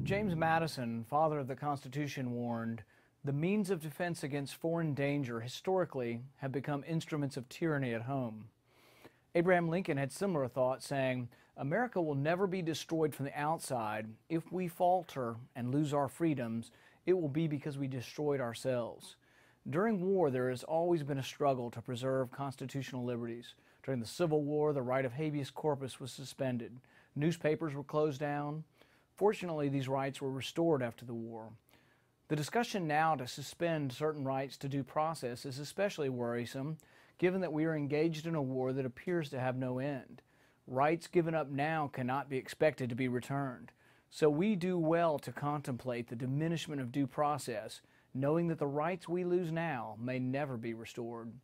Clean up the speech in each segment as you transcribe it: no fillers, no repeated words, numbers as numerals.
James Madison, father of the Constitution, warned, "The means of defense against foreign danger historically have become instruments of tyranny at home." Abraham Lincoln had similar thoughts, saying, "America will never be destroyed from the outside. If we falter and lose our freedoms, it will be because we destroyed ourselves." During war, there has always been a struggle to preserve constitutional liberties. During the Civil War, the right of habeas corpus was suspended. Newspapers were closed down. Fortunately, these rights were restored after the war. The discussion now to suspend certain rights to due process is especially worrisome, given that we are engaged in a war that appears to have no end. Rights given up now cannot be expected to be returned. So we do well to contemplate the diminishment of due process, knowing that the rights we lose now may never be restored.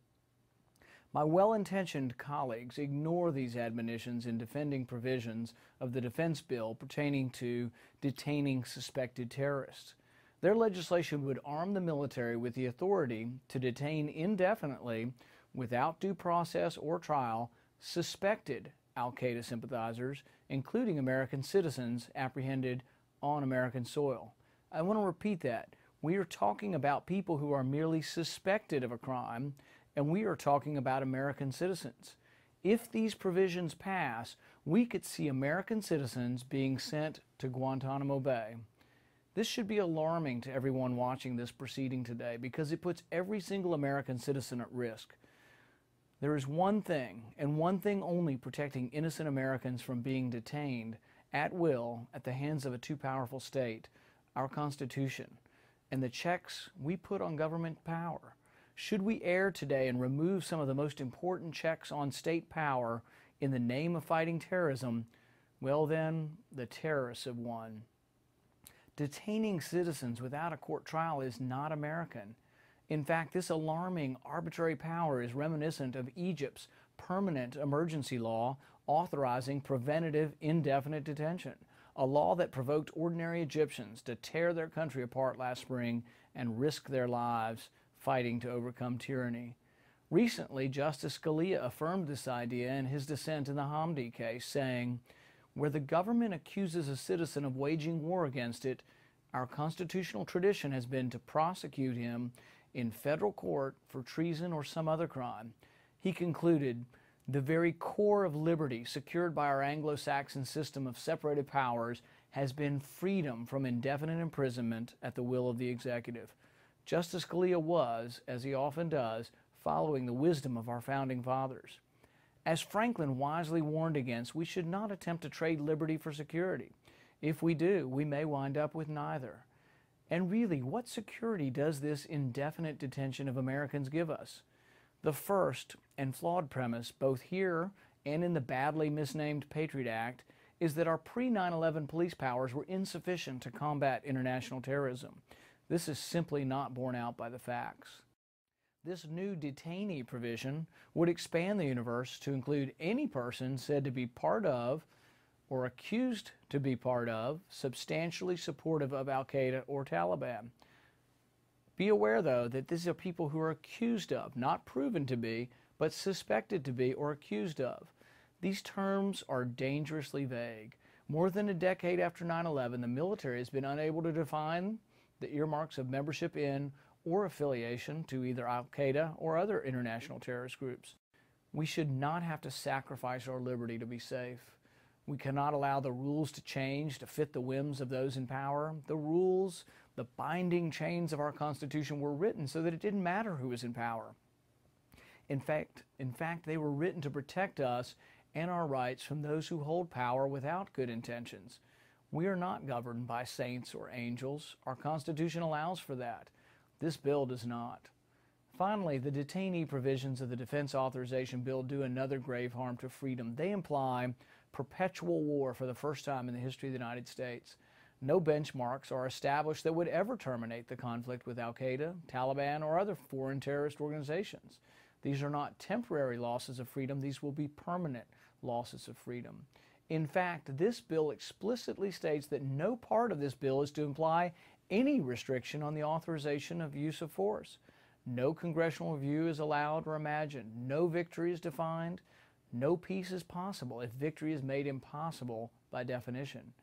My well-intentioned colleagues ignore these admonitions in defending provisions of the defense bill pertaining to detaining suspected terrorists. Their legislation would arm the military with the authority to detain indefinitely, without due process or trial, suspected al-Qaeda sympathizers, including American citizens apprehended on American soil. I want to repeat that. We are talking about people who are merely suspected of a crime, and we are talking about American citizens. If these provisions pass, we could see American citizens being sent to Guantanamo Bay. This should be alarming to everyone watching this proceeding today because it puts every single American citizen at risk. There is one thing, and one thing only, protecting innocent Americans from being detained at will at the hands of a too powerful state: our Constitution, and the checks we put on government power. Should we err today and remove some of the most important checks on state power in the name of fighting terrorism, well then, the terrorists have won. Detaining citizens without a court trial is not American. In fact, this alarming arbitrary power is reminiscent of Egypt's permanent emergency law authorizing preventative indefinite detention, a law that provoked ordinary Egyptians to tear their country apart last spring and risk their lives fighting to overcome tyranny. Recently, Justice Scalia affirmed this idea in his dissent in the Hamdi case, saying, "Where the government accuses a citizen of waging war against it, our constitutional tradition has been to prosecute him in federal court for treason or some other crime." He concluded, "The very core of liberty secured by our Anglo-Saxon system of separated powers has been freedom from indefinite imprisonment at the will of the executive." Justice Scalia was, as he often does, following the wisdom of our founding fathers. As Franklin wisely warned against, we should not attempt to trade liberty for security. If we do, we may wind up with neither. And really, what security does this indefinite detention of Americans give us? The first and flawed premise, both here and in the badly misnamed Patriot Act, is that our pre-9/11 police powers were insufficient to combat international terrorism. This is simply not borne out by the facts. This new detainee provision would expand the universe to include any person said to be part of or accused to be part of, substantially supportive of al-Qaeda or Taliban. Be aware, though, that these are people who are accused of, not proven to be, but suspected to be or accused of. These terms are dangerously vague. More than a decade after 9/11, the military has been unable to define the earmarks of membership in or affiliation to either al-Qaeda or other international terrorist groups. We should not have to sacrifice our liberty to be safe. We cannot allow the rules to change to fit the whims of those in power. The rules, the binding chains of our Constitution, were written so that it didn't matter who was in power. In fact, they were written to protect us and our rights from those who hold power without good intentions. We are not governed by saints or angels. Our Constitution allows for that. This bill does not. Finally, the detainee provisions of the Defense Authorization Bill do another grave harm to freedom. They imply perpetual war for the first time in the history of the United States. No benchmarks are established that would ever terminate the conflict with al-Qaeda, Taliban, or other foreign terrorist organizations. These are not temporary losses of freedom. These will be permanent losses of freedom. In fact, this bill explicitly states that no part of this bill is to imply any restriction on the authorization of use of force. No congressional review is allowed or imagined. No victory is defined. No peace is possible if victory is made impossible by definition.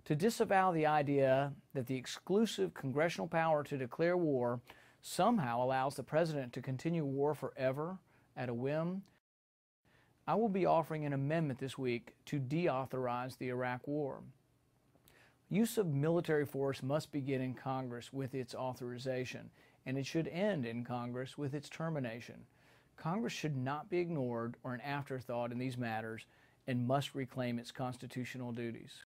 To disavow the idea that the exclusive congressional power to declare war somehow allows the president to continue war forever at a whim, I will be offering an amendment this week to deauthorize the Iraq War. Use of military force must begin in Congress with its authorization, and it should end in Congress with its termination. Congress should not be ignored or an afterthought in these matters and must reclaim its constitutional duties.